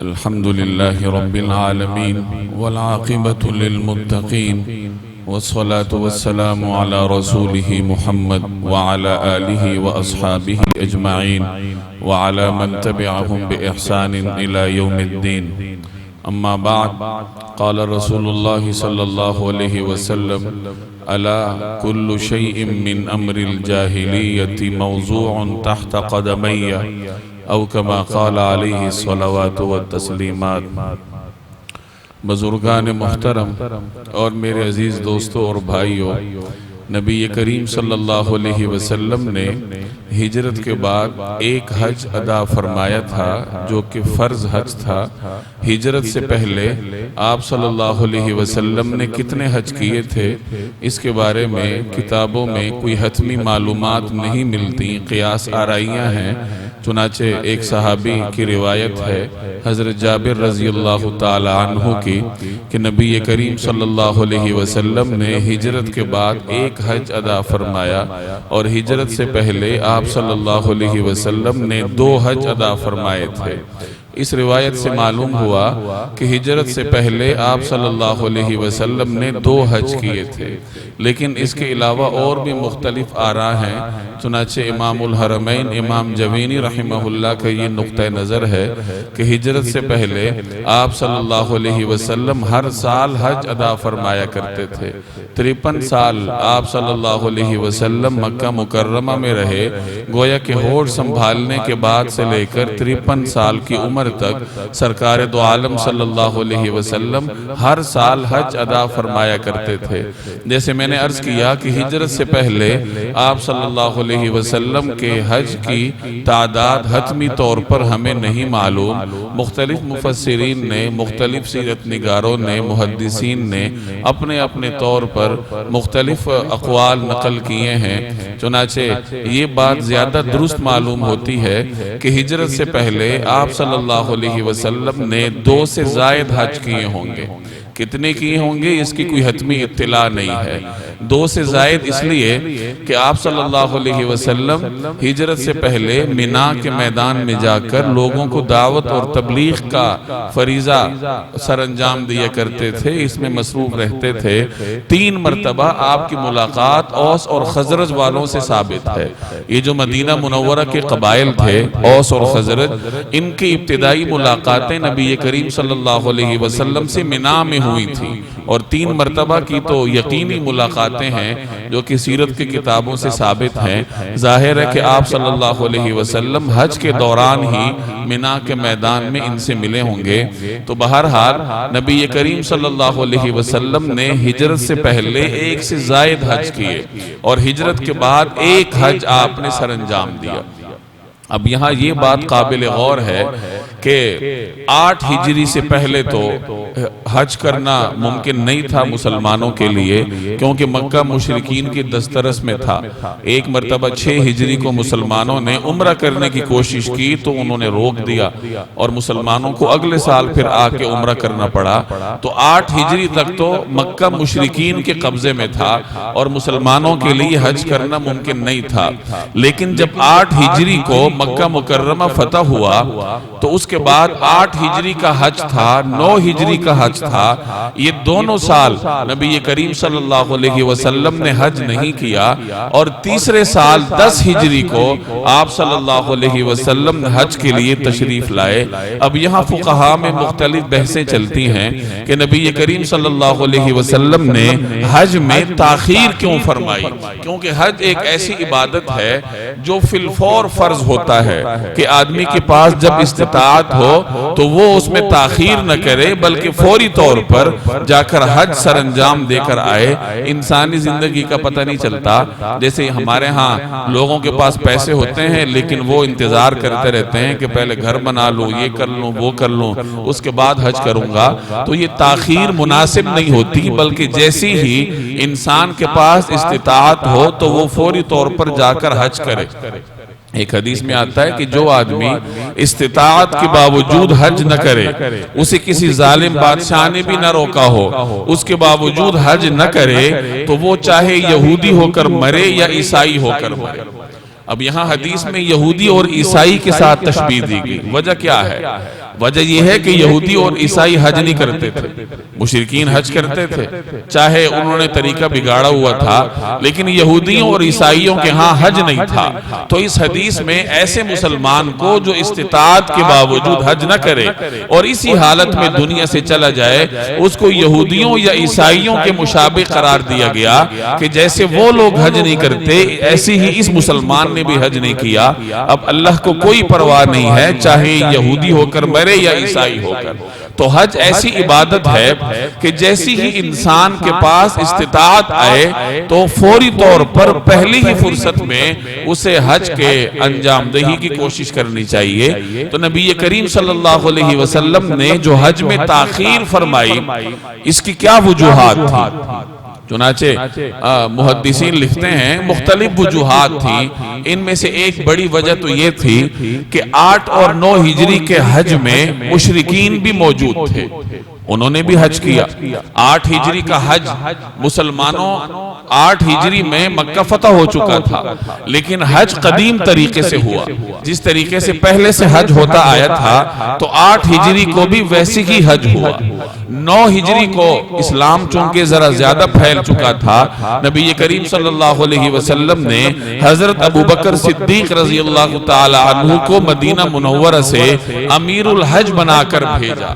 الحمد لله رب العالمين والعاقبة للمتقين والصلاة والسلام على رسوله محمد وعلى آله وأصحابه أجمعين وعلى من تبعهم بإحسان إلى يوم الدين. أما بعد، قال رسول الله صلى الله عليه وسلم: ألا كل شيء من أمر الجاهلية موضوع تحت قدمي، او کما قال علیہ الصلوات والتسلیمات. بزرگان محترم اور میرے عزیز دوستوں اور بھائیوں، نبی کریم صلی اللہ علیہ وسلم نے ہجرت کے بعد ایک حج ادا فرمایا تھا جو کہ فرض حج تھا. ہجرت سے پہلے آپ صلی اللہ علیہ وسلم نے کتنے حج کیے تھے اس کے بارے میں کتابوں میں کوئی حتمی معلومات نہیں ملتی، قیاس آرائیاں ہیں. چنانچہ ایک صحابی کی روایت ہے حضرت جابر رضی اللہ تعالی عنہ کی کہ نبی کریم صلی اللہ علیہ وسلم نے ہجرت کے بعد ایک حج ادا فرمایا اور ہجرت سے پہلے آپ صلی اللہ علیہ وسلم نے 2 حج ادا فرمائے تھے. اس روایت سے معلوم ہوا کہ ہجرت سے پہلے آپ صلی اللہ علیہ وسلم نے 2 حج کیے تھے، لیکن اس کے علاوہ اور بھی مختلف آراء ہیں. چنانچہ امام الحرمین امام جوینی رحمہ اللہ کا یہ نقطہ نظر ہے کہ ہجرت سے پہلے آپ صلی اللہ علیہ وسلم ہر سال حج ادا فرمایا کرتے تھے. 53 سال آپ صلی اللہ علیہ وسلم مکہ مکرمہ میں رہے. گویا کہ ہوش سنبھالنے کے بعد سے لے کر 53 سال کی عمر تک سرکار دو عالم صلی اللہ علیہ وسلم ہر سال حج ادا فرمایا کرتے تھے. جیسے میں نے عرض کیا کہ ہجرت سے پہلے آپ صلی اللہ علیہ وسلم کے حج کی تعداد حتمی طور پر ہمیں نہیں معلوم. مختلف مفسرین نے، مختلف سیرت نگاروں نے، محدثین نے اپنے اپنے طور پر مختلف اقوال نقل کیے ہیں. چنانچہ یہ بات زیادہ درست معلوم ہوتی ہے کہ ہجرت سے پہلے آپ صلی اللہ علیہ وسلم نے 2 سے زائد حج کیے ہوں گے. کتنے کیے ہوں گے اس کی کوئی حتمی اطلاع نہیں ہے. 2 سے زائد اس لیے کہ آپ صلی اللہ علیہ وسلم ہجرت سے پہلے مینا کے میدان میں جا کر لوگوں کو دعوت اور تبلیغ کا فریضہ سر انجام دیا کرتے تھے، اس میں مصروف رہتے تھے. 3 مرتبہ آپ کی ملاقات اوس اور خزرج والوں سے ثابت ہے. یہ جو مدینہ منورہ کے قبائل تھے اوس اور خزرج، ان کی ابتدائی ملاقاتیں نبی کریم صلی اللہ علیہ وسلم سے مینا میں ہوئی تھی، اور 3 مرتبہ کی تو یقینی ملاقاتیں ہیں جو کہ سیرت کی کتابوں سے ثابت ہیں. ظاہر ہے کہ آپ صلی اللہ علیہ وسلم حج کے دوران ہی مینا کے میدان میں ان سے ملے ہوں گے. تو بہرحال نبی کریم صلی اللہ علیہ وسلم نے ہجرت سے پہلے 1 سے زائد حج کیے اور ہجرت کے بعد 1 حج آپ نے سر انجام دیا. اب یہاں یہ بات قابل غور ہے کہ 8 ہجری سے پہلے تو حج کرنا ممکن نہیں تھا مسلمانوں کے لیے، کیونکہ مکہ مشرکین کی دسترس میں تھا. ایک مرتبہ 6 ہجری کو مسلمانوں نے عمرہ کرنے کی کوشش کی تو انہوں نے روک دیا اور مسلمانوں کو اگلے سال پھر آ کے عمرہ کرنا پڑا. تو 8 ہجری تک تو مکہ مشرکین کے قبضے میں تھا اور مسلمانوں کے لیے حج کرنا ممکن نہیں تھا. لیکن جب 8 ہجری کو مکہ مکرمہ فتح ہوا تو اس کے بعد 8 ہجری کا حج تھا، 9 ہجری کا حج تھا. یہ دونوں سال نبی کریم صلی اللہ علیہ وسلم نے حج نہیں کیا، اور تیسرے سال 10 ہجری کو آپ صلی اللہ علیہ وسلم حج کے لیے تشریف لائے. اب یہاں فقہاء میں مختلف بحثیں چلتی ہیں کہ نبی کریم صلی اللہ علیہ وسلم نے حج میں تاخیر کیوں فرمائی، کیونکہ حج ایک ایسی عبادت ہے جو فی الفور فرض ہوتا ہے کہ آدمی کے پاس جب استطاعت ہو تو وہ اس میں تاخیر نہ کرے بلکہ فوری طور پر جا کر حج سر انجام دے کر آئے. انسانی زندگی کا پتہ نہیں چلتا. جیسے ہمارے ہاں لوگوں کے پاس پیسے ہوتے ہیں لیکن وہ انتظار کرتے رہتے ہیں کہ پہلے گھر بنا لوں، یہ کر لوں، وہ کر لوں، اس کے بعد حج کروں گا. تو یہ تاخیر مناسب نہیں ہوتی، بلکہ جیسی ہی انسان کے پاس استطاعت ہو تو وہ فوری طور پر جا کر حج کرے. ایک حدیث میں آتا ہے کہ جو آدمی استطاعت کے باوجود حج نہ کرے، اسے کسی ظالم بادشاہ نے بھی نہ روکا ہو، اس کے باوجود حج نہ کرے تو وہ چاہے یہودی ہو کر مرے یا عیسائی ہو کر مرے. اب یہاں حدیث میں یہودی اور عیسائی کے ساتھ تشبیہ دی گئی. وجہ کیا ہے؟ وجہ یہ ہے کہ یہودی اور عیسائی حج نہیں کرتے تھے، مشرکین حج کرتے تھے، چاہے انہوں نے طریقہ بگاڑا ہوا تھا، لیکن یہودیوں اور عیسائیوں کے ہاں حج نہیں تھا۔ تو اس حدیث میں ایسے مسلمان کو جو استطاعت کے باوجود حج نہ کرے اور اسی حالت میں دنیا سے چلا جائے، اس کو یہودیوں یا عیسائیوں کے مشابہ قرار دیا گیا کہ جیسے وہ لوگ حج نہیں کرتے ایسے ہی اس مسلمان نے بھی حج نہیں کیا۔ اب اللہ کو کوئی پرواہ نہیں ہے چاہے یہودی ہو کر مرے یا عیسائی ہو کر۔ تو حج ایسی عبادت ہے کہ جیسی ہی انسان کے پاس استطاعت آئے تو فوری طور پر پہلی ہی فرصت میں اسے حج کے انجام دہی کی کوشش کرنی چاہیے۔ تو نبی کریم صلی اللہ علیہ وسلم نے جو حج میں تاخیر فرمائی، اس کی کیا وجوہات تھی؟ چنانچہ محدثین لکھتے ہیں مختلف وجوہات تھیں، ان میں سے ایک بڑی وجہ تو یہ تھی کہ 8 اور 9 ہجری کے حج میں مشرکین بھی موجود تھے، انہوں نے بھی حج کیا۔ 8 ہجری کا حج مسلمانوں 8 ہجری میں مکہ فتح ہو چکا تھا، لیکن حج قدیم طریقے سے ہوا، جس طریقے سے پہلے سے حج ہوتا آیا تھا تو 8 ہجری کو بھی ویسی ہی حج ہوا۔ 9 ہجری کو اسلام چونکہ ذرا زیادہ پھیل چکا تھا، نبی کریم صلی اللہ علیہ وسلم نے حضرت ابوبکر صدیق رضی اللہ تعالی عنہ کو مدینہ منورہ سے امیر الحج بنا کر بھیجا۔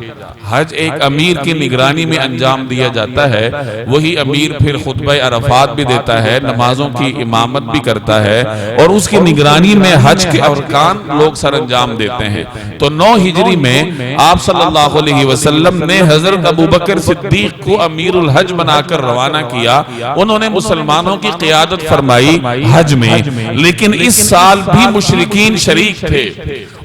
حج ایک امیر کی نگرانی میں انجام دیا جاتا ہے، وہی امیر پھر خطبہ عرفات بھی دیتا ہے، نمازوں کی امامت بھی کرتا ہے، اور اس کی نگرانی میں حج کے ارکان لوگ سر انجام دیتے ہیں۔ تو 9 ہجری میں آپ صلی اللہ علیہ وسلم نے حضرت ابوبکر صدیق کو امیر الحج بنا کر روانہ کیا، انہوں نے مسلمانوں کی قیادت فرمائی حج میں، لیکن اس سال بھی مشرکین شریک تھے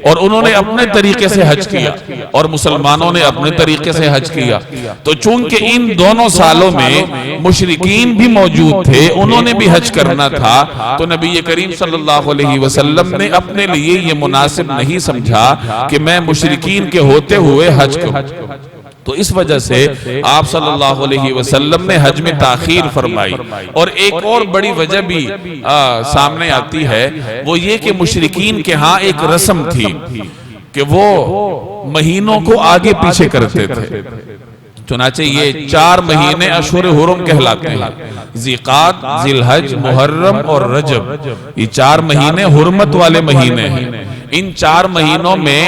اور انہوں نے اپنے طریقے سے حج کیا اور مسلمانوں نے اپنے طریقے سے حج کیا۔ تو چونکہ ان دونوں سالوں میں مشرکین بھی موجود تھے، انہوں نے بھی حج کرنا تھا، تو نبی کریم صلی اللہ علیہ وسلم نے اپنے لیے یہ مناسب نہیں سمجھا کہ میں مشرکین کے ہوتے ہوئے حج کروں۔ تو اس وجہ سے آپ صلی اللہ علیہ وسلم نے حج میں تاخیر فرمائی۔ اور ایک اور بڑی وجہ بھی سامنے آتی ہے، وہ یہ کہ مشرکین کے ہاں ایک رسم تھی کہ وہ مہینوں کو آگے پیچھے کرتے تھے۔ چنانچہ یہ 4 مہینے اشہر حرم کہلاتے ہیں، ذیقعدہ، ذی الحج، محرم اور رجب، یہ 4 مہینے حرمت والے مہینے ہیں۔ ان 4 مہینوں میں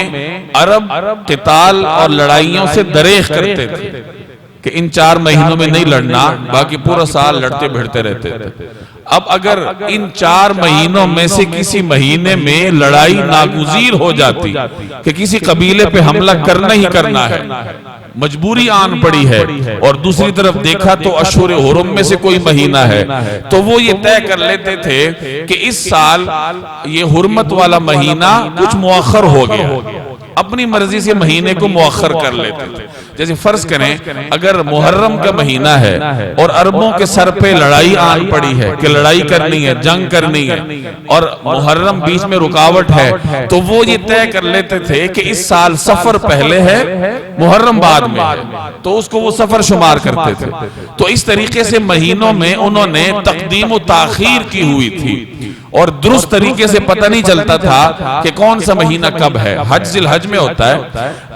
عرب قتال اور لڑائیوں سے دریغ کرتے تھے کہ ان 4 مہینوں میں نہیں لڑنا، باقی پورا سال لڑتے بھڑتے رہتے تھے۔ اب اگر ان 4 مہینوں میں سے کسی مہینے میں لڑائی ناگزیر ہو جاتی کہ کسی قبیلے پہ حملہ کرنا ہی کرنا ہے، مجبوری آن پڑی ہے، اور دوسری طرف دیکھا تو اشہر حرم میں سے کوئی مہینہ ہے، تو وہ یہ طے کر لیتے تھے کہ اس سال یہ حرمت والا مہینہ کچھ مؤخر ہو گیا، اپنی مرضی سے مہینے کو مؤخر کر لیتے تھے۔ جیسے فرض کریں اگر محرم کا مہینہ ہے اور عربوں کے سر پہ لڑائی آن پڑی ہے کہ لڑائی کرنی ہے، جنگ کرنی ہے، اور محرم بیچ میں رکاوٹ ہے، تو وہ یہ طے کر لیتے تھے کہ اس سال سفر پہلے ہے، محرم بعد میں ہے، تو اس کو وہ سفر شمار کرتے تھے۔ تو اس طریقے سے مہینوں میں انہوں نے تقدیم و تاخیر کی ہوئی تھی، اور درست طریقے سے پتہ نہیں چلتا تھا کہ کون سا مہینہ کب ہے۔ حج ذی الحج میں ہوتا ہے،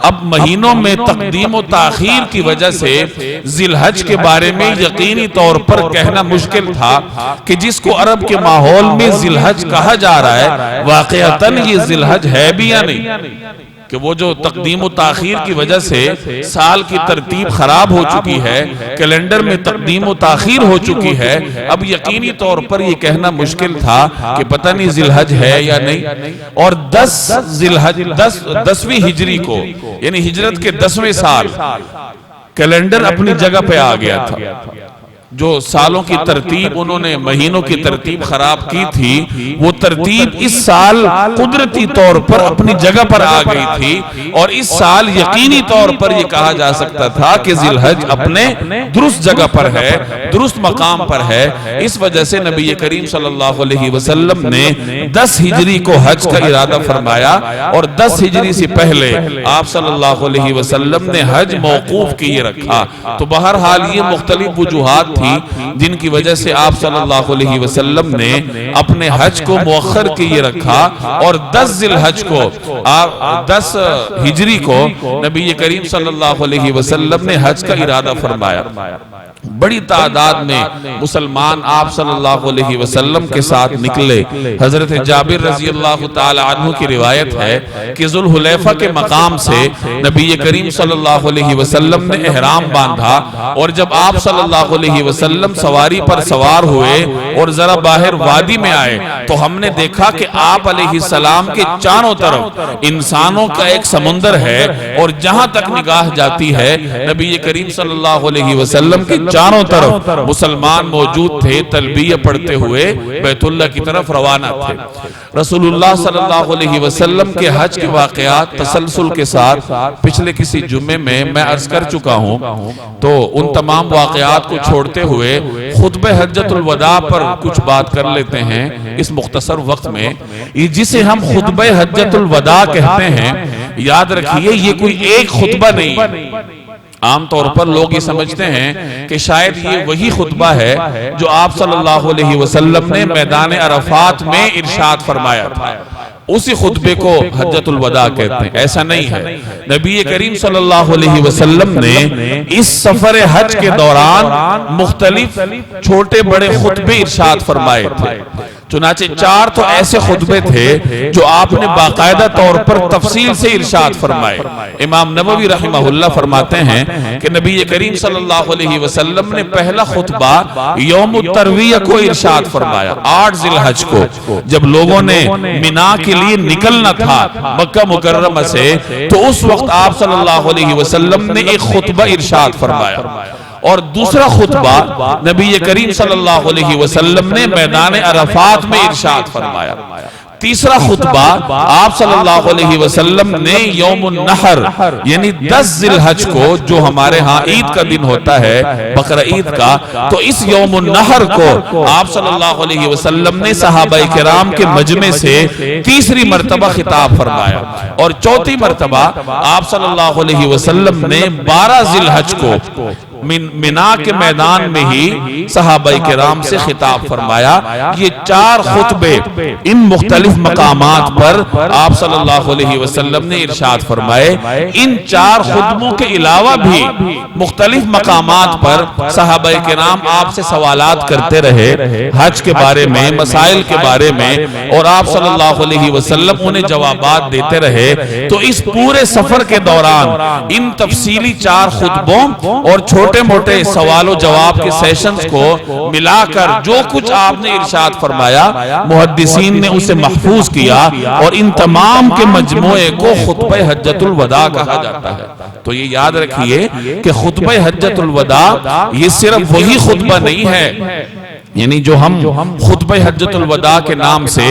اب مہینوں میں تقدیم و تاخیر کی وجہ سے ذی الحج کے بارے میں یقینی طور پر کہنا مشکل تھا کہ جس کو عرب کے ماحول میں ذی الحج کہا جا رہا ہے واقعتاً یہ ذی الحج ہے بھی یا نہیں، کہ وہ جو تقدیم و تاخیر کی وجہ سے سال کی ترتیب خراب ہو چکی ہے، کیلنڈر میں تقدیم و تاخیر ہو چکی ہے، اب یقینی طور پر یہ کہنا مشکل تھا کہ پتہ نہیں ذی الحج ہے یا نہیں۔ اور 10ویں ہجری کو یعنی ہجرت کے 10ویں سال کیلنڈر اپنی جگہ پہ آ گیا تھا، جو سالوں کی ترتیب انہوں نے مہینوں کی ترتیب خراب کی تھی، وہ ترتیب اس سال قدرتی طور پر اپنی جگہ پر آ گئی تھی، اور اس سال یقینی طور پر یہ کہا جا سکتا تھا کہ ذی الحج اپنے درست جگہ پر ہے، درست مقام پر ہے. اس وجہ سے نبی کریم صلی اللہ علیہ وسلم نے 10 ہجری کو حج کا ارادہ فرمایا اور 10 ہجری سے پہلے آپ صلی اللہ علیہ وسلم نے حج موقوف کیے رکھا. تو بہرحال یہ مختلف وجوہات تھی جن کی وجہ سے آپ صلی اللہ علیہ وسلم نے اپنے حج کو مؤخر کیے رکھا اور 10 ذی الحج کو 10 ہجری کو نبی کریم صلی اللہ علیہ وسلم نے حج کا ارادہ فرمایا. بڑی تعداد میں مسلمان آپ صلی اللہ علیہ وسلم کے ساتھ نکلے. حضرت جابر رضی اللہ تعالی عنہ کی روایت ہے کہ ذوالحلیفہ کے مقام سے نبی کریم صلی اللہ علیہ وسلم نے احرام باندھا اور جب آپ صلی اللہ علیہ وسلم سواری پر سوار ہوئے اور ذرا باہر وادی میں آئے تو ہم نے دیکھا کہ آپ علیہ السلام کے چاروں طرف انسانوں کا ایک سمندر ہے اور جہاں تک نگاہ جاتی ہے نبی کریم صلی اللہ علیہ وسلم کے چاروں طرف مسلمان موجود تھے، تلبیہ پڑھتے ہوئے بیت اللہ کی طرف روانہ تھے. رسول اللہ صلی اللہ علیہ وسلم کے حج کے واقعات تسلسل کے ساتھ پچھلے کسی جمعے میں عرض کر چکا ہوں. تو ان تمام واقعات کو چھوڑتے ہوئے خطبہ حجۃ الوداع پر کچھ بات کر لیتے ہیں اس مختصر وقت میں. جسے ہم خطبہ حجۃ الوداع کہتے ہیں، یاد رکھیے یہ کوئی ایک خطبہ نہیں ہے. عام طور پر لوگ یہ سمجھتے ہیں کہ شاید یہ وہی خطبہ ہے جو آپ صلی اللہ علیہ وسلم نے میدان عرفات میں ارشاد فرمایا تھا، اسی خطبے کو حجۃ الوداع کہتے ہیں. ایسا نہیں ہے. نبی کریم صلی اللہ علیہ وسلم نے اس سفر حج کے دوران مختلف چھوٹے بڑے خطبے ارشاد فرمائے تھے. چنانچہ 4 تو ایسے خطبے تھے جو آپ نے باقاعدہ طور پر تفصیل سے ارشاد فرمائے. امام نووی رحمہ اللہ فرماتے ہیں کہ نبی کریم صلی اللہ علیہ وسلم نے پہلا خطبہ یوم الترویہ کو ارشاد فرمایا، 8 ذی الحج کو، جب لوگوں نے مینا کے لیے نکلنا تھا مکہ مکرمہ سے، تو اس وقت آپ صلی اللہ علیہ وسلم نے ایک خطبہ ارشاد فرمایا. اور دوسرا خطبہ نبی کریم صلی اللہ علیہ وسلم نے میدان عرفات میں ارشاد فرمایا. تیسرا خطبہ آپ صلی اللہ علیہ وسلم نے یوم النحر یعنی 10 ذی الحج کو، جو ہمارے ہاں عید کا دن ہوتا ہے بقرہ عید کا، تو اس یوم النحر کو آپ صلی اللہ علیہ وسلم نے صحابہ کرام کے مجمع سے تیسری مرتبہ خطاب فرمایا. اور چوتھی مرتبہ آپ صلی اللہ علیہ وسلم نے 12 ذی الحج کو مینا کے میدان میں ہی صحابہ کرام سے خطاب فرمایا. یہ 4 خطبے ان مختلف مقامات پر آپ صلی اللہ علیہ وسلم نے ارشاد فرمائے. ان 4 خطبوں کے علاوہ بھی مختلف مقامات پر صحابہ کرام آپ سے سوالات کرتے رہے حج کے بارے میں، مسائل کے بارے میں، اور آپ صلی اللہ علیہ وسلم انہیں جوابات دیتے رہے. تو اس پورے سفر کے دوران ان تفصیلی 4 خطبوں اور چھوٹے موٹے سوال و جواب کے سیشنز کو ملا کر جو کچھ آپ نے ارشاد فرمایا، محدثین نے اسے محفوظ کیا اور ان تمام کے مجموعے کو خطبہ حجۃ الوداع کہا جاتا ہے. تو یہ یاد رکھیے کہ خطبہ حجۃ الوداع یہ صرف وہی خطبہ نہیں ہے، یعنی جو ہم خطبہ حجۃ الوداع کے نام سے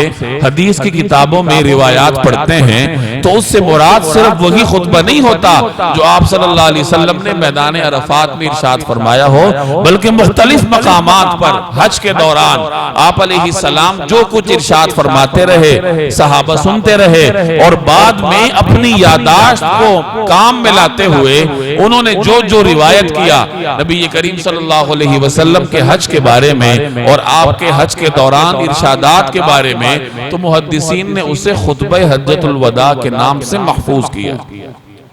حدیث کی کتابوں میں روایات پڑھتے ہیں تو اس سے مراد صرف وہی خطبہ نہیں ہوتا جو آپ صلی اللہ علیہ وسلم نے میدان عرفات میں ارشاد فرمایا ہو، بلکہ مختلف مقامات پر حج کے دوران آپ علیہ السلام جو کچھ ارشاد فرماتے رہے، صحابہ سنتے رہے، اور بعد میں اپنی یادداشت کو کام میں لاتے ہوئے انہوں نے جو روایت کیا نبی کریم صلی اللہ علیہ وسلم کے حج کے بارے میں اور آپ کے حج کے دوران ارشادات کے بارے میں، تو محدثین نے اسے خطبہ حجۃ الوداع کے نام سے محفوظ کیا.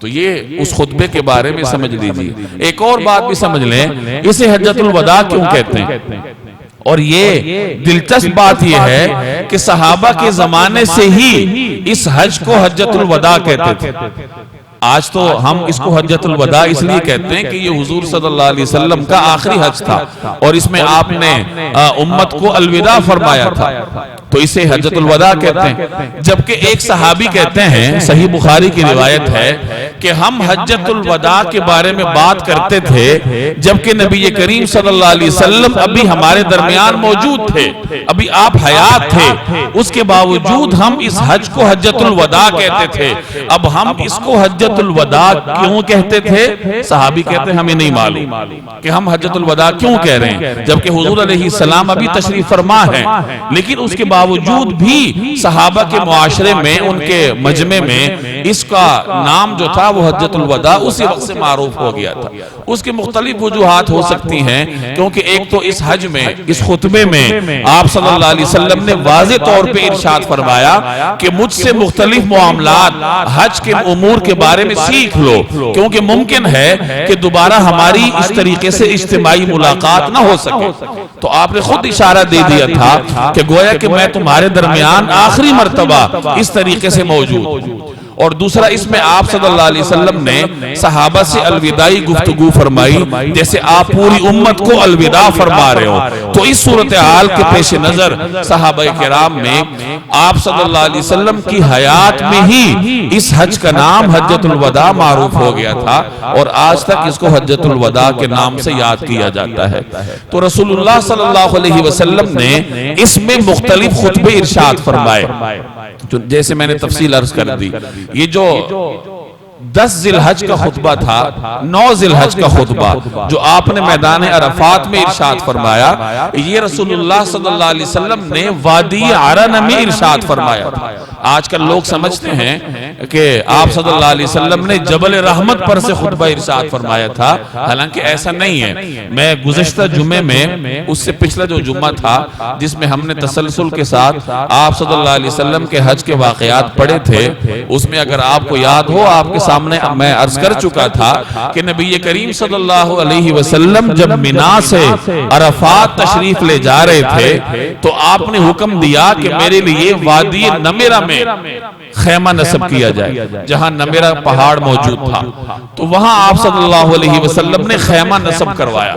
تو یہ اس خطبے کے بارے میں سمجھ لیجیے. ایک اور بات بھی سمجھ لیں، اسے حجۃ الوداع کیوں کہتے ہیں؟ اور یہ دلچسپ بات یہ ہے کہ صحابہ کے زمانے سے ہی اس حج کو حجۃ الوداع کہتے تھے. آج تو ہم اس کو حجۃ الوداع اس لیے کہتے ہیں کہ یہ حضور صلی اللہ علیہ وسلم کا آخری حج تھا اور اس میں آپ نے امت کو الوداع فرمایا تھا، تو اسے حجۃ الوداع کہتے ہیں. جبکہ ایک صحابی کہتے ہیں، صحیح بخاری کی روایت ہے کہ ہم حجۃ الوداع کے بارے میں بات کرتے تھے جبکہ نبی کریم صلی اللہ علیہ وسلم ابھی ہمارے درمیان موجود تھے، ابھی آپ حیات تھے، اس کے باوجود ہم اس حج کو حجۃ الوداع کہتے تھے. اب ہم اس کو حجۃ حجت الوداع کیوں کہتے تھے؟ صحابی کہتے ہیں ہمیں نہیں معلوم کہ ہم حجت الوداع کیوں کہہ رہے ہیں، جبکہ حضور علیہ السلام ابھی تشریف فرما ہے، لیکن اس کے باوجود بھی صحابہ کے معاشرے میں، ان کے مجمع میں اس کا نام جو تھا وہ حجت الوداع اسی وقت سے معروف ہو گیا تھا۔ اس کے مختلف وجوہات ہو سکتی ہیں، کیونکہ ایک تو اس حج میں، اس خطبے میں آپ صلی اللہ علیہ وسلم نے واضح طور پہ ارشاد فرمایا کہ مجھ سے مختلف معاملات حج کے امور کے بارے میں سیکھ لو، کیونکہ ممکن ہے کہ دوبارہ ہماری اس طریقے سے اجتماعی ملاقات نہ ہو سکے۔ تو آپ نے خود اشارہ دے دیا تھا کہ گویا کہ میں تمہارے درمیان آخری مرتبہ اس طریقے سے موجود ہوں۔ اور دوسرا، اس میں آپ صلی اللہ علیہ وسلم نے صحابہ سے الوداعی گفتگو فرمائی، جیسے آپ پوری امت کو الوداع فرما رہے ہو۔ تو اس صورتحال کے پیش نظر صحابہ کرام میں آپ صلی اللہ علیہ وسلم کی حیات میں ہی اس حج کا نام حجت الوداع معروف ہو گیا تھا، اور آج تک اس کو حجت الوداع کے نام سے یاد کیا جاتا ہے۔ تو رسول اللہ صلی اللہ علیہ وسلم نے اس میں مختلف خطبے ارشاد فرمائے، جیسے میں نے تفصیل عرض کر دی۔ یہ جو 10 ذی الحج کا خطبہ تھا، 9 ذی الحج کا خطبہ جو آپ نے میدان عرفات میں ارشاد فرمایا، یہ رسول اللہ صلی اللہ علیہ وسلم نے وادی عرنہ میں ارشاد فرمایا تھا۔ آج کل لوگ سمجھتے ہیں کہ آپ صلی اللہ علیہ وسلم نے جبل رحمت پر سے خطبہ ارشاد فرمایا تھا، حالانکہ ایسا نہیں ہے۔ میں گزشتہ جمعے میں، اس سے پچھلا جو جمعہ تھا جس میں ہم نے تسلسل کے ساتھ آپ صلی اللہ علیہ وسلم کے حج کے واقعات پڑھے تھے، اس میں اگر آپ کو یاد ہو، آپ کے سامنے میں عرض کر چکا تھا کہ نبی کریم صلی اللہ علیہ وسلم جب مینا سے عرفات تشریف لے جا رہے تھے تو آپ نے حکم دیا کہ میرے لیے وادی نمیرہ میں خیمہ نصب کیا جائے، جہاں نمیرہ پہاڑ موجود تھا۔ تو وہاں آپ صلی اللہ علیہ وسلم نے خیمہ نصب کروایا،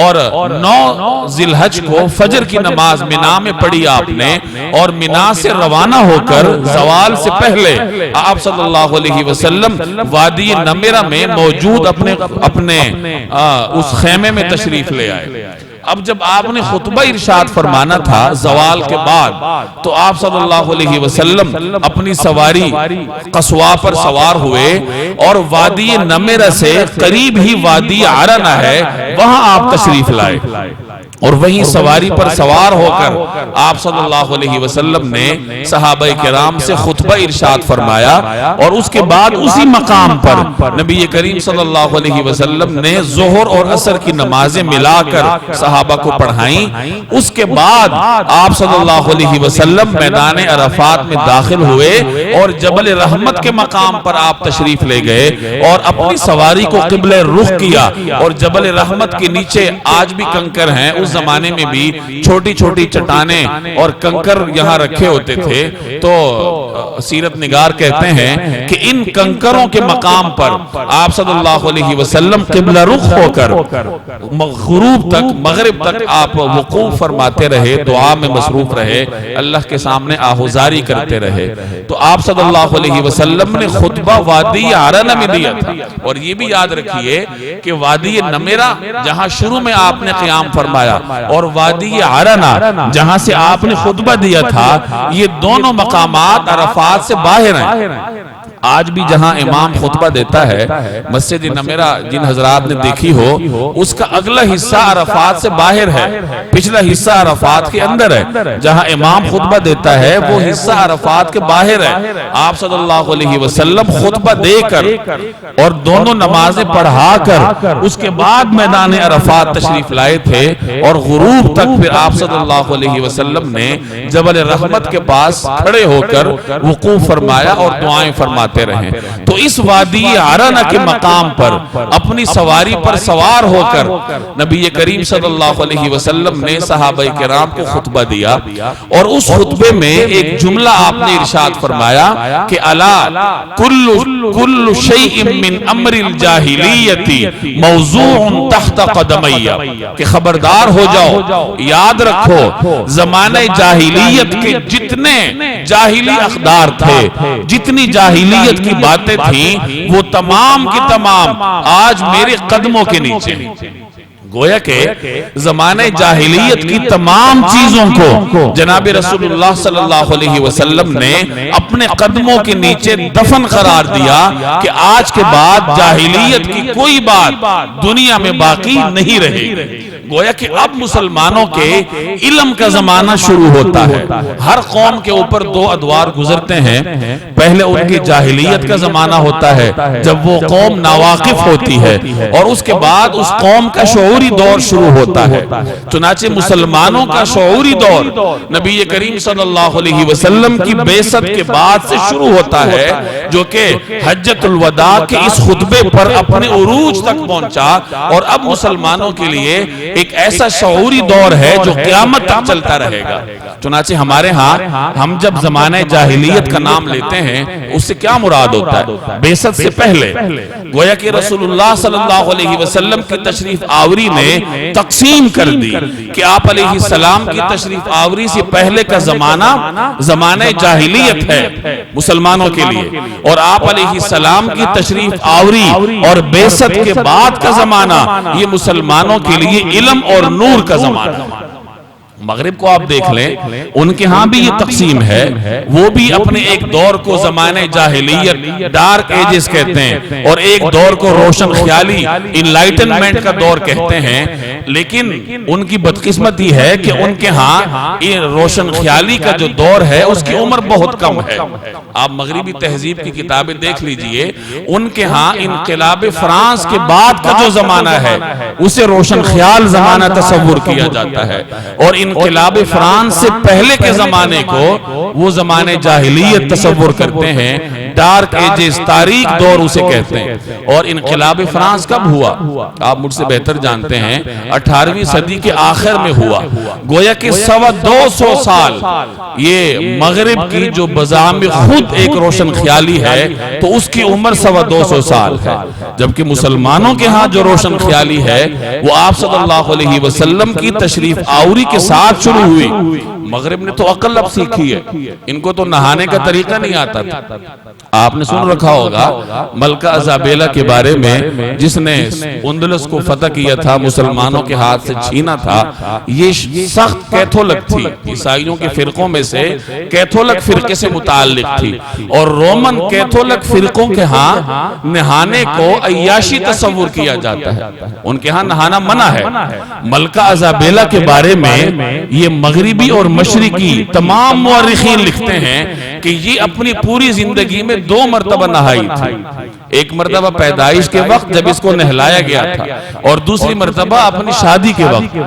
اور 9 ذی الحج کو فجر کی نماز مینا میں پڑھی آپ نے، اور مینا سے روانہ ہو کر زوال سے پہلے آپ صلی اللہ علیہ وسلم وادی نمیرہ میں موجود اپنے اس خیمے میں تشریف لے آئے۔ اب جب آپ نے خطبہ ارشاد فرمانا تھا زوال کے بعد، تو آپ صلی اللہ علیہ وسلم اپنی سواری قصواء پر سوار ہوئے، اور وادی نمیرہ سے قریب ہی وادی عرنہ ہے، وہاں آپ تشریف لائے، اور وہیں سواری پر سوار ہو کر آپ صلی اللہ علیہ وسلم نے صحابہ کرام سے خطبہ ارشاد فرمایا، اور اس کے بعد اسی مقام پر نبی کریم صلی اللہ علیہ وسلم نے ظہر اور عصر کی نمازیں ملا کر صحابہ کو پڑھائیں۔ اس کے بعد آپ صلی اللہ علیہ وسلم میدان عرفات میں داخل ہوئے، اور جبل رحمت کے مقام پر آپ تشریف لے گئے، اور اپنی سواری کو قبلہ رخ کیا، اور جبل رحمت کے نیچے آج بھی کنکر ہیں، اس زمانے میں بھی چھوٹی چھوٹی چٹانیں اور کنکر یہاں رکھے ہوتے تھے۔ تو سیرت نگار کہتے ہیں کہ ان کنکروں کے مقام پر آپ صلی اللہ علیہ وسلم قبلہ رخ ہو کر غروب تک، مغرب تک آپ وقوف فرماتے رہے، دعا میں مصروف رہے، اللہ کے سامنے آہوزاری کرتے رہے۔ تو آپ صلی اللہ علیہ وسلم نے خطبہ وادی عرنہ میں دیا تھا، اور یہ بھی یاد رکھیے کہ وادی نمیرہ جہاں شروع میں آپ نے قیام فرمایا، اور وادی عرنہ جہاں سے آپ نے خطبہ دیا تھا، یہ دونوں مقامات عرفات سے باہر ہیں۔ آج بھی جہاں امام خطبہ دیتا ہے، مسجد نمیرہ جن حضرات نے دیکھی ہو، اس کا اگلا حصہ عرفات سے باہر ہے، پچھلا حصہ عرفات کے اندر ہے۔ جہاں امام خطبہ دیتا ہے وہ حصہ عرفات کے باہر ہے۔ آپ صلی اللہ علیہ وسلم خطبہ دے کر اور دونوں نمازیں پڑھا کر اس کے بعد میدان عرفات تشریف لائے تھے، اور غروب تک پھر آپ صلی اللہ علیہ وسلم نے جبل رحمت کے پاس کھڑے ہو کر وقوف فرمایا اور دعائیں فرماتے رہے۔ تو اس وادی عرنہ کے مقام پر اپنی سواری پر سوار ہو کر نبی کریم صلی اللہ علیہ وسلم نے صحابہ کرام کو خطبہ دیا، اور اس خطبے میں ایک جملہ آپ نے ارشاد فرمایا کہ الا کل شیء من امر الجاہلیت موضوع تحت قدمی، کہ خبردار ہو جاؤ، یاد رکھو زمانہ جاہلیت کے جتنے جاہلی اقدار تھے، جتنی جاہلیت کی باتیں تھیں، وہ تمام کی تمام آج میرے قدموں کے نیچے۔ گویا کہ زمانہ جاہلیت کی تمام چیزوں کو جناب رسول اللہ صلی اللہ علیہ وسلم نے اپنے قدموں کے نیچے دفن قرار دیا کہ آج کے بعد جاہلیت کی کوئی بات دنیا میں باقی نہیں رہے گی۔ گویا کہ اب مسلمانوں کے علم کا زمانہ شروع ہوتا ہے۔ ہر قوم کے اوپر دو ادوار گزرتے ہیں، پہلے ان کی جاہلیت کا زمانہ ہوتا ہے جب وہ قوم ناواقف ہوتی ہے، اور اس کے بعد اس قوم کا شعوری دور شروع ہوتا ہے۔ چنانچہ مسلمانوں کا شعوری دور نبی کریم صلی اللہ علیہ وسلم کی بعثت کے بعد سے شروع ہوتا ہے، جو کہ حجۃ الوداع کے اس خطبے پر اپنے عروج تک پہنچا، اور اب مسلمانوں کے لیے ایک ایسا شعوری دور ہے جو قیامت تک چلتا رہے گا۔ چنانچہ ہمارے ہاں ہم جب زمانہ جاہلیت کا نام لیتے ہیں اس سے کیا مراد ہوتا ہے؟ بعثت سے پہلے گویا کہ رسول اللہ صلی اللہ علیہ وسلم کی تشریف آوری نے تقسیم کر دی کہ آپ علیہ السلام کی تشریف آوری سے پہلے کا زمانہ جاہلیت ہے مسلمانوں کے لیے، اور آپ علیہ السلام کی تشریف آوری اور بعثت کے بعد کا زمانہ یہ مسلمانوں کے لیے علم اور نور کا زمانہ۔ مغرب کو آپ دیکھ لیں، ان کے ہاں بھی یہ تقسیم ہے، وہ بھی اپنے ایک دور کو زمانہ جاہلیت ڈارک ایجز کہتے ہیں، اور ایک دور کو روشن خیالی انلائٹنمنٹ کا دور کہتے ہیں، لیکن ان کی بدقسمتی ہے کہ ان کے ہاں روشن خیالی کا جو دور ہے اس کی عمر بہت کم ہے۔ آپ مغربی تہذیب کی کتابیں دیکھ لیجئے، ان کے ہاں انقلاب فرانس کے بعد کا جو زمانہ ہے اسے روشن خیال زمانہ تصور کیا جاتا ہے، اور انقلاب فرانس سے پہلے کے زمانے کو وہ زمانے جاہلیت تصور کرتے ہیں، ڈارک ایجز، تاریک دور اسے کہتے ہیں۔ اور انقلاب فرانس کب ہوا؟ آپ مجھ سے بہتر جانتے ہیں، 18ویں صدی کے آخر میں ہوا۔ گویا کہ 225 سال یہ مغرب کی جو بزعم خود ایک روشن خیالی ہے تو اس کی عمر 225 سال ہے، جبکہ مسلمانوں کے ہاں جو روشن خیالی ہے وہ آپ صلی اللہ علیہ وسلم کی تشریف آوری کے ساتھ شروع ہوئی۔ مغرب نے تو عقل اب سیکھی ہے، ان کو تو نہانے کا طریقہ نہیں آتا تھا۔ آپ نے سن رکھا ہوگا ملکہ ایزابیلا کے بارے میں، جس نے اندلس کو فتح کیا تھا، مسلمانوں کے ہاتھ سے چھینا تھا۔ یہ سخت کیتھولک تھی، عیسائیوں کے فرقوں میں سے کیتھولک فرقے سے متعلق تھی، اور رومن کیتھولک فرقوں کے ہاں نہانے کو عیاشی تصور کیا جاتا ہے، ان کے ہاں نہانا منع ہے۔ ملکہ ایزابیلا کے بارے میں یہ مغربی اور مشرقی تمام مورخین لکھتے ہیں کہ یہ اپنی پوری زندگی میں 2 مرتبہ نہائی تھی، ایک مرتبہ پیدائش کے وقت جب اس کو نہلایا گیا تھا، اور دوسری مرتبہ اپنی شادی کے وقت۔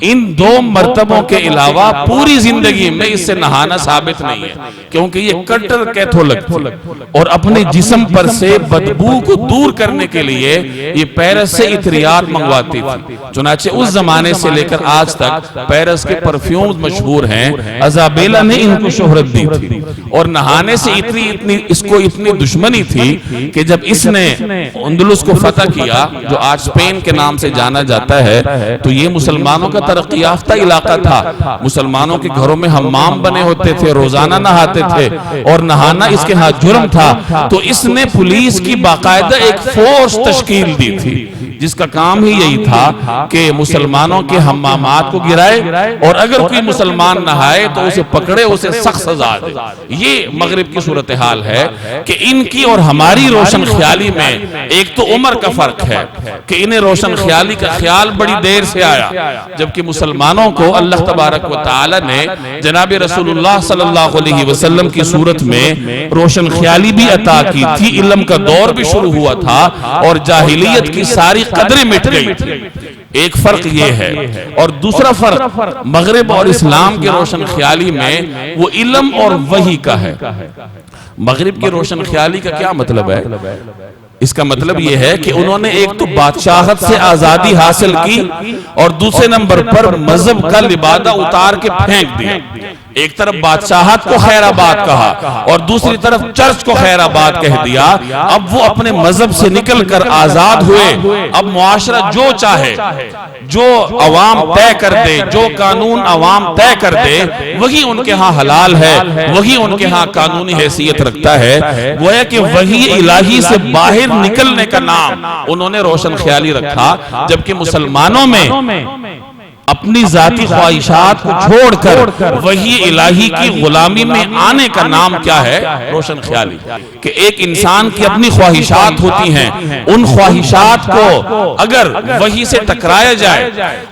ان 2 مرتبوں کے علاوہ پوری زندگی میں اس سے نہانا ثابت نہیں ہے، کیونکہ یہ کٹر کیتھولک تھی، اور اپنے جسم پر سے بدبو کو دور کرنے کے لیے یہ پیرس سے عطریات منگواتی تھی۔ چنانچہ اس زمانے سے لے کر آج تک پیرس کے پرفیومز مشہور ہیں۔ ایزابیلا نے ان کو شہرت دی تھی، اور نہانے سے اس کو اتنی دشمنی تھی کہ جب اس نے اندلس کو فتح کیا، جو آج اسپین کے نام سے جانا جاتا ہے، تو یہ مسلمانوں کا ترقی یافتہ علاقہ تھا، مسلمانوں کے گھروں میں حمام بنے ہوتے تھے، روزانہ نہاتے تھے، اور نہانا اس کے ہاں جرم تھا۔ تو اس نے پولیس کی باقاعدہ ایک فورس تشکیل دی تھی، جس کا کام ہی یہی تھا کہ مسلمانوں کے حمامات کو گرائے، اور اگر کوئی مسلمان نہائے تو اسے پکڑے، اسے سخت سزا دے۔ یہ مغرب کی صورتحال ہے کہ ان کی اور ہماری روشن خیالی میں ایک تو عمر کا فرق ہے کہ انہیں روشن خیالی کا خیال بڑی دیر سے آیا، جبکہ مسلمانوں کو اللہ تبارک و تعالی نے جناب رسول اللہ صلی اللہ علیہ وسلم کی صورت میں روشن خیالی بھی عطا کی تھی، علم کا دور بھی شروع ہوا تھا، اور جاہلیت کی ساری قدریں مٹ گئی تھی۔ ایک فرق یہ ہے، اور دوسرا فرق مغرب اور اسلام کے روشن خیالی میں وہ علم اور وحی کا ہے۔ مغرب کی روشن خیالی کا کیا مطلب ہے؟ اس کا مطلب یہ ہے کہ انہوں نے ایک تو بادشاہت سے آزادی حاصل کی، اور دوسرے نمبر پر مذہب کا لبادہ اتار کے پھینک دیا۔ ایک طرف بادشاہت کو خیر آباد کہا اور دوسری طرف چرچ کو خیر آباد کہہ دیا. اب وہ اپنے مذہب سے نکل کر آزاد ہوئے. اب معاشرہ جو چاہے، جو عوام طے کر دے، جو قانون عوام طے کر دے، وہی ان کے ہاں حلال ہے، وہی ان کے ہاں قانونی حیثیت رکھتا ہے. گویا کہ وحی الہی سے باہر نکلنے کا نام انہوں نے روشن خیالی رکھا، جبکہ مسلمانوں میں اپنی ذاتی خواہشات کو چھوڑ کر وحی الہی کی غلامی میں آنے کا نام کیا ہے؟ روشن خیالی. کہ ایک انسان کی اپنی خواہشات ہوتی ہیں، ان خواہشات کو اگر وحی سے ٹکرایا جائے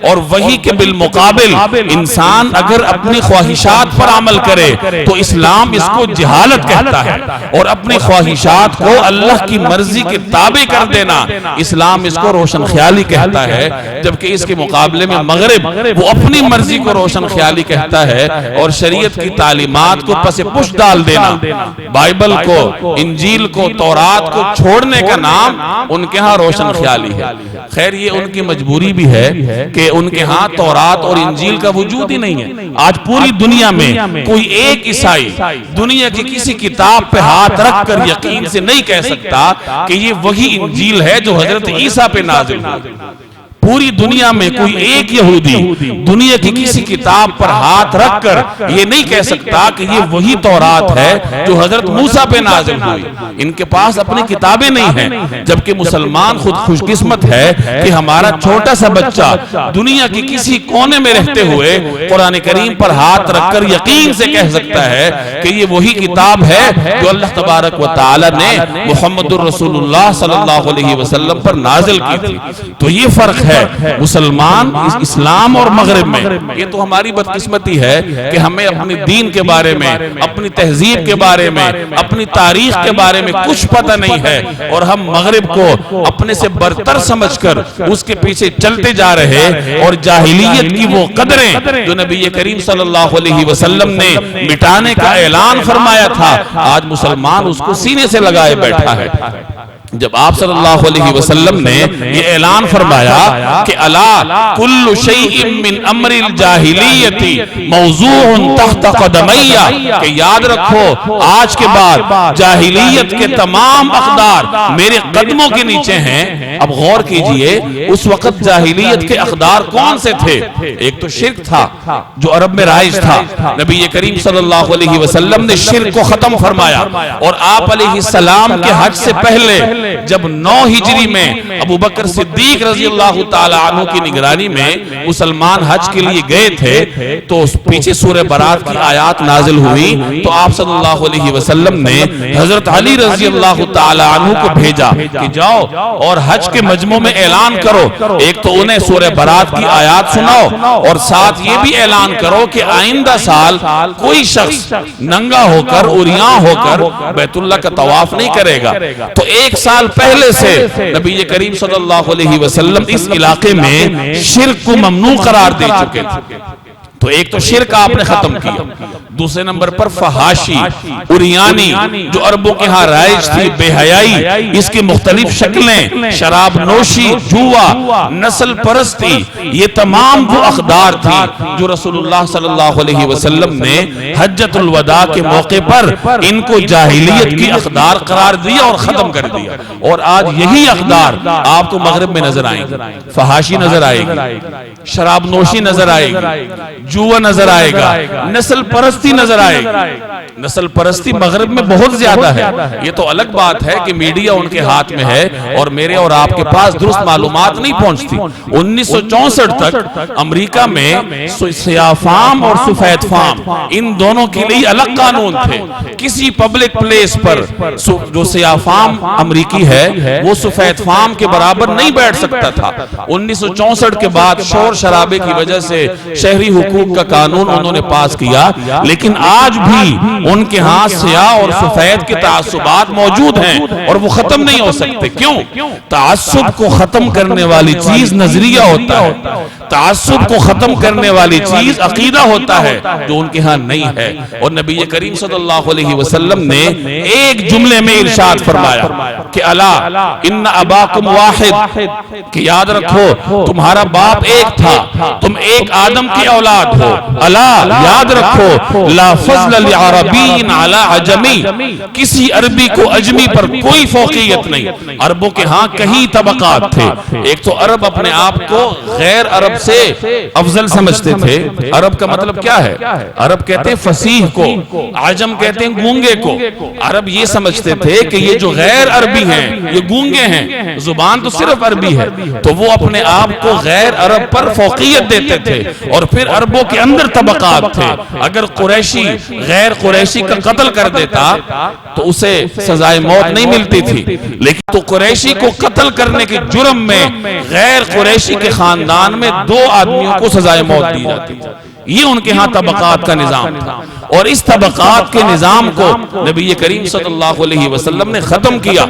اور وحی کے بالمقابل انسان اگر اپنی خواہشات پر عمل کرے تو اسلام اس کو جہالت کہتا ہے، اور اپنی خواہشات کو اللہ کی مرضی کے تابع کر دینا اسلام اس کو روشن خیالی کہتا ہے. جبکہ اس کے مقابلے میں مغرب وہ اپنی مرضی کو روشن خیالی کہتا ہے اور شریعت کی تعلیمات کو پس پش ڈال دینا، بائبل کو، انجیل کو، تورات کو چھوڑنے کا نام ان کے ہاں روشن خیالی ہے. خیر یہ ان کی مجبوری بھی ہے کہ ان کے ہاں تورات اور انجیل کا وجود ہی نہیں ہے. آج پوری دنیا میں کوئی ایک عیسائی دنیا کی کسی کتاب پہ ہاتھ رکھ کر یقین سے نہیں کہہ سکتا کہ یہ وہی انجیل ہے جو حضرت عیسیٰ پہ نازل ہوئی. پوری دنیا میں کوئی ایک یہودی دنیا کی کسی کتاب پر ہاتھ رکھ کر یہ نہیں کہہ سکتا کہ یہ وہی تورات ہے جو حضرت موسیٰ پہ نازل ہوئی. ان کے پاس اپنی کتابیں نہیں ہیں. جبکہ مسلمان خود خوش قسمت ہے کہ ہمارا چھوٹا سا بچہ دنیا کی کسی کونے میں رہتے ہوئے قرآن کریم پر ہاتھ رکھ کر یقین سے کہہ سکتا ہے کہ یہ وہی کتاب ہے جو اللہ تبارک و تعالی نے محمد الرسول اللہ صلی اللہ علیہ وسلم پر نازل کی تھی. تو یہ فرق ہے مسلمان اسلام اور مغرب میں. یہ تو ہماری بدقسمتی ہے کہ ہمیں اپنے دین کے بارے میں، اپنی تہذیب کے بارے میں، اپنی تاریخ کے بارے میں کچھ پتہ نہیں ہے، اور ہم مغرب کو اپنے سے برتر سمجھ کر اس کے پیچھے چلتے جا رہے. اور جاہلیت کی وہ قدریں جو نبی کریم صلی اللہ علیہ وسلم نے مٹانے کا اعلان فرمایا تھا، آج مسلمان اس کو سینے سے لگائے بیٹھا ہے. جب آپ صلی اللہ علیہ وسلم نے یہ اعلان فرمایا کہ الا کل شیء من امر الجاہلیت موضوع تحت قدمی، کہ یاد رکھو آج کے بعد جاہلیت کے تمام اقدار میرے قدموں کے نیچے ہیں. اب غور کیجئے اس وقت جاہلیت کے اقدار کون سے تھے؟ ایک تو شرک تھا جو عرب میں رائج تھا. نبی کریم صلی اللہ علیہ وسلم نے شرک کو ختم فرمایا، اور آپ علیہ السلام کے حج سے پہلے جب 9 ہجری میں ابو بکر صدیق رضی اللہ تعالی عنہ کی نگرانی میں مسلمان حج کے لیے گئے تھے تو اس پیچھے سورہ برات کی آیات نازل ہوئی. تو آپ صلی اللہ علیہ وسلم نے حضرت علی رضی اللہ تعالی عنہ کو بھیجا کہ جاؤ اور حج کے مجمع میں اعلان کرو. ایک تو انہیں سورہ برات کی آیات سناؤ، اور ساتھ یہ بھی اعلان کرو کہ آئندہ سال کوئی شخص ننگا ہو کر، عریاں ہو کر بیت اللہ کا طواف نہیں کرے گا. تو ایک سال پہلے سے نبی کریم صلی اللہ علیہ وسلم اس علاقے میں شرک کو ممنوع قرار دے چکے تھے. تو ایک تو شرک آپ نے ختم کیا، دوسرے نمبر پر فحاشی، عریانی جو عربوں کے ہاں رائج تھی، بے حیائی، اس کی مختلف شکلیں، شراب نوشی، جوا، نسل پرستی، یہ تمام وہ اقدار تھی جو رسول اللہ صلی اللہ علیہ وسلم نے حجۃ الوداع کے موقع پر ان کو جاہلیت کی اقدار قرار دیا اور ختم کر دیا. اور آج یہی اقدار آپ کو مغرب میں نظر آئیں گے. فحاشی نظر آئے گی، شراب نوشی نظر آئے گی، جوا نظر آئے گا، نسل پرستی نظر آئے گی. نسل پرستی مغرب میں بہت زیادہ ہے. یہ تو الگ بات ہے کہ میڈیا ان کے ہاتھ میں ہے اور میرے اور آپ کے پاس درست معلومات نہیں پہنچتی. 1964 تک امریکہ میں سیاہ فام اور سفید فام ان دونوں کے لیے الگ قانون تھے. کسی پبلک پلیس پر جو سیاہ فام امریکی ہے وہ سفید فام کے برابر نہیں بیٹھ سکتا تھا. 1964 کے بعد شور شرابے کی وجہ سے شہری حقوق کا قانون انہوں نے پاس کیا، لیکن آج بھی ان کے ہاں سیاہ اور سفید کے تعصبات موجود ہیں اور وہ ختم نہیں ہو سکتے. کیوں؟ تعصب کو ختم کرنے والی چیز نظریہ ہوتا ہے، تعصب کو ختم کرنے والی چیز عقیدہ ہوتا ہے جو ان کے ہاں نہیں ہے. اور نبی کریم صلی اللہ علیہ وسلم نے ایک جملے میں ارشاد فرمایا کہ الا ان اباکم واحد، کہ یاد رکھو تمہارا باپ ایک تھا، تم ایک آدم کی اولاد ہو، الا یاد رکھو، لا فضل لعربی علی عجمی، کسی عربی کو عجمی پر کوئی فوقیت نہیں۔ عربوں کے ہاں کہیں طبقات تھے، ایک تو عرب اپنے آپ کو غیر عرب سے افضل سمجھتے تھے۔ عرب کا مطلب کیا ہے؟ عرب کہتے ہیں فصیح کو، عجم کہتے ہیں گونگے کو۔ عرب یہ سمجھتے تھے کہ یہ جو غیر عربی ہیں یہ گونگے ہیں، زبان تو صرف عربی ہے، تو وہ اپنے آپ کو غیر عرب پر فوقیت دیتے تھے۔ اور پھر عربوں کے اندر طبقات تھے، اگر قریشی غیر قریشی کا قتل کر دیتا تو اسے سزائے موت نہیں ملتی تھی، لیکن تو قریشی کو قتل کرنے کے جرم میں غیر قریشی کے خاندان میں 2 آدمیوں کو سزائے موت دی جاتی۔ یہ ان کے ہاں طبقات کا نظام تھا، اور اس طبقات کے نظام کو نبی کریم صلی اللہ علیہ وسلم نے ختم کیا۔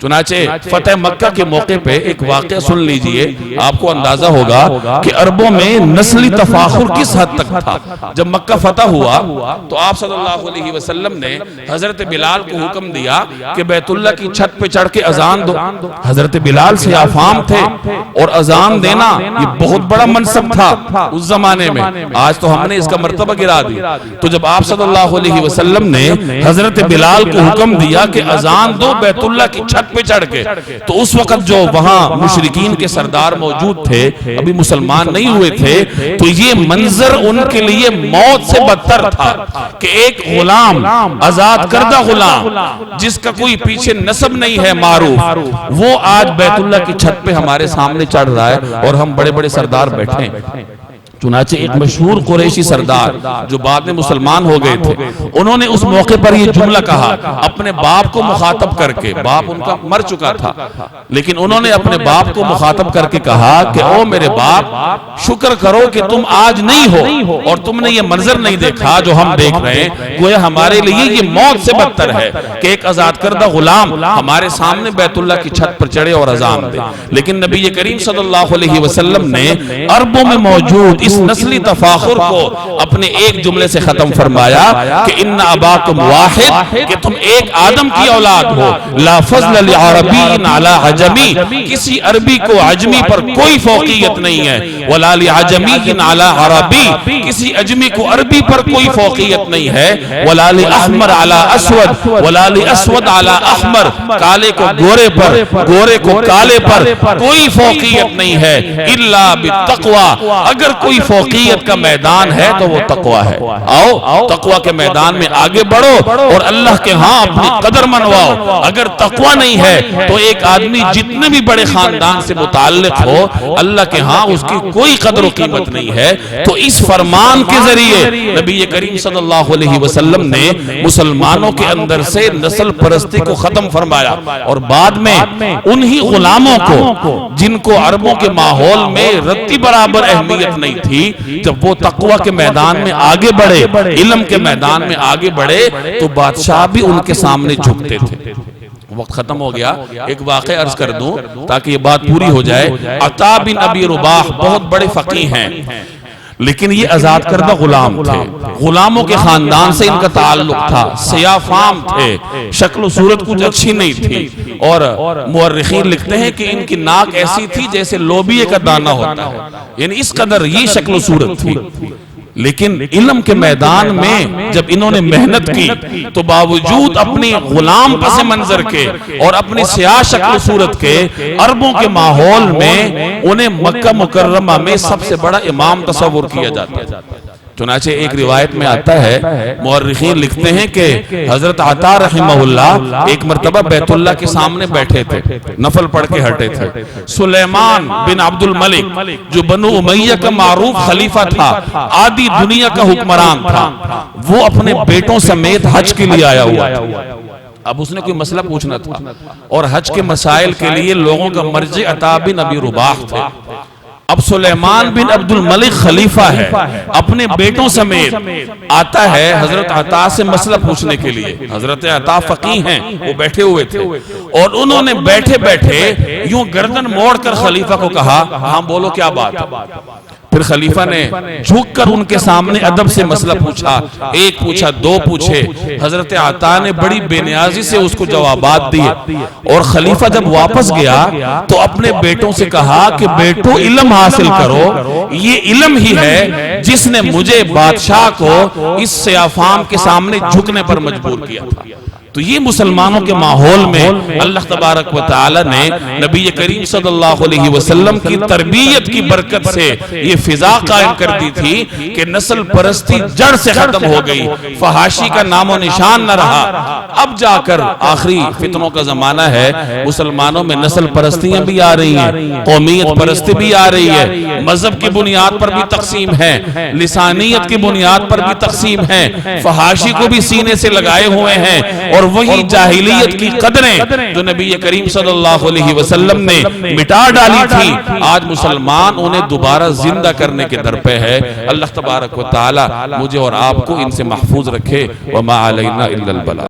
چنانچہ فتح مکہ کے موقع پہ ایک واقعہ سن لیجئے، آپ کو اندازہ ہوگا کہ عربوں میں نسلی تفاخر کس حد تک تھا۔ جب مکہ فتح ہوا تو آپ صلی اللہ علیہ وسلم نے حضرت بلال کو حکم دیا کہ بیت اللہ کی چھت پہ چڑھ کے اذان دو۔ حضرت بلال سیافام تھے، اور اذان دینا یہ بہت بڑا منصب تھا اس زمانے میں، آج تو ہم نے اس کا مرتبہ گرا دی۔ تو جب آپ صلی اللہ علیہ وسلم نے حضرت بلال کو حکم دیا کہ اذان دو بیت اللہ کی چھت پہ چڑھ کے، تو اس وقت جو وہاں مشرکین کے سردار موجود تھے، ابھی مسلمان نہیں ہوئے تھے، تو یہ منظر ان کے لیے موت سے بدتر تھا کہ ایک غلام، آزاد کردہ غلام جس کا کوئی پیچھے نسب نہیں ہے معروف، وہ آج بیت اللہ کی چھت پہ ہمارے سامنے چڑھ رہا ہے اور ہم بڑے بڑے سردار بیٹھے ہیں۔ چنانچہ ایک مشہور قریشی سردار جو بعد میں مسلمان ہو گئے تھے، انہوں نے اس موقع پر یہ جملہ کہا اپنے باپ کو مخاطب کر کے، باپ ان کا مر چکا تھا، لیکن انہوں نے اپنے باپ کو مخاطب کر کے کہا کہ او میرے باپ، شکر کرو کہ تم آج نہیں ہو اور تم نے یہ منظر نہیں دیکھا جو ہم دیکھ رہے ہیں، گویا ہمارے لیے یہ موت سے بدتر ہے کہ ایک آزاد کردہ غلام ہمارے سامنے بیت اللہ کی چھت پر چڑھے اور اذان دے۔ لیکن نبی کریم صلی اللہ علیہ وسلم نے عربوں میں موجود اس نسلی تفاخر کو اپنے ایک جملے سے ختم فرمایا کہ ان اباکم واحد، کہ تم ایک آدم کی اولاد ہو، لا فضل لعربی علی عجمی، کسی عربی کو عجمی پر کوئی فوقیت نہیں ہے، ولا لعجمی علی عربی، کسی عجمی کو عربی پر کوئی فوقیت نہیں ہے، ولا لاحمر علی اسود، ولا لاسود علی احمر، کالے کو گورے پر، گورے کو کالے پر کوئی فوقیت نہیں ہے، الا بالتقوی، اگر کوئی فوقیت کا میدان ہے تو وہ تقوی ہے۔ آؤ تقوی کے میدان میں آگے بڑھو اور اللہ کے ہاں اپنی قدر منواؤ۔ اگر تقوی نہیں ہے تو ایک آدمی جتنے بھی بڑے خاندان سے متعلق ہو، اللہ کے ہاں اس کی کوئی قدر و قیمت نہیں ہے۔ تو اس فرمان کے ذریعے نبی کریم صلی اللہ علیہ وسلم نے مسلمانوں کے اندر سے نسل پرستی کو ختم فرمایا، اور بعد میں انہی غلاموں کو جن کو عربوں کے ماحول میں رتی برابر اہمیت نہیں تھی، جب وہ تقوی کے میدان میں آگے بڑھے، علم کے میدان میں آگے بڑھے، تو بادشاہ بھی ان کے سامنے جھکتے تھے۔ وقت ختم ہو گیا، ایک واقعہ عرض کر دوں تاکہ یہ بات پوری ہو جائے۔ عطا بن ابی رباح بہت بڑے فقیہ ہیں، لیکن یہ آزاد کردہ غلام تھے، غلاموں کے خاندان سے ان کا تعلق تھا، سیاہ فام تھے، شکل و صورت کچھ اچھی نہیں تھی، اور مورخین لکھتے ہیں کہ ان کی ناک ایسی تھی جیسے لوبیے کا دانہ ہوتا ہے، یعنی اس قدر یہ شکل و صورت تھی۔ لیکن علم کے میدان میں جب انہوں نے محنت کی تو باوجود اپنی غلام پس منظر کے اور اپنی سیاہ شکل و صورت کے، عربوں کے ماحول میں انہیں مکہ مکرمہ میں سب سے بڑا امام تصور کیا جاتا ہے۔ چنانچہ ایک روایت میں آتا ہے، مورخین لکھتے ہیں کہ حضرت عطا رحمہ اللہ ایک مرتبہ بیت اللہ کے سامنے بیٹھے تھے، نفل پڑھ کے ہٹے تھے۔ سلیمان بن عبد الملک جو بنو امیہ کا معروف خلیفہ تھا، آدھی دنیا کا حکمران تھا، وہ اپنے بیٹوں سمیت حج کے لیے آیا ہوا تھا۔ اب اس نے کوئی مسئلہ پوچھنا تھا، اور حج کے مسائل کے لیے لوگوں کا مرجع عطا بن ابی رباح تھے۔ اب سلیمان بن عبد الملک خلیفہ ہے، اپنے بیٹوں سمیت آتا ہے حضرت عطا سے مسئلہ پوچھنے کے لیے۔ حضرت عطا فقیہ ہیں، وہ بیٹھے ہوئے تھے، اور انہوں نے بیٹھے بیٹھے یوں گردن موڑ کر خلیفہ کو کہا، ہاں بولو کیا بات ہے۔ پھر خلیفہ نے جھک کر ان کے سامنے ادب سے مسئلہ پوچھا، ایک پوچھا، دو پوچھے، حضرت عطا نے بڑی بے نیازی سے اس کو جوابات دیے، اور خلیفہ جب واپس گیا تو اپنے بیٹوں سے کہا کہ بیٹو علم حاصل کرو، یہ علم ہی ہے جس نے مجھے بادشاہ کو اس سیافام کے سامنے جھکنے پر مجبور کیا تھا۔ تو یہ مسلمانوں کے ماحول میں اللہ تبارک و تعالی نے نبی کریم صلی اللہ علیہ وسلم کی تربیت کی برکت سے یہ فضا قائم کر دی تھی کہ نسل پرستی جڑ سے ختم ہو گئی، فحاشی کا نام و نشان نہ رہا۔ اب جا کر آخری فتنوں کا زمانہ ہے، مسلمانوں میں نسل پرستیاں بھی آ رہی ہیں، قومیت پرستی بھی آ رہی ہے، مذہب کی بنیاد پر بھی تقسیم ہے، لسانیت کی بنیاد پر بھی تقسیم ہے، فحاشی کو بھی سینے سے لگائے ہوئے ہیں، اور وہی جاہلیت کی قدریں جو نبی کریم صلی اللہ علیہ وسلم نے مٹا ڈالی تھی، آج مسلمان انہیں دوبارہ زندہ کرنے کے در پہ ہے۔ اللہ تبارک و تعالی مجھے اور آپ کو ان سے محفوظ رکھے، وما علینا الا البلاغ۔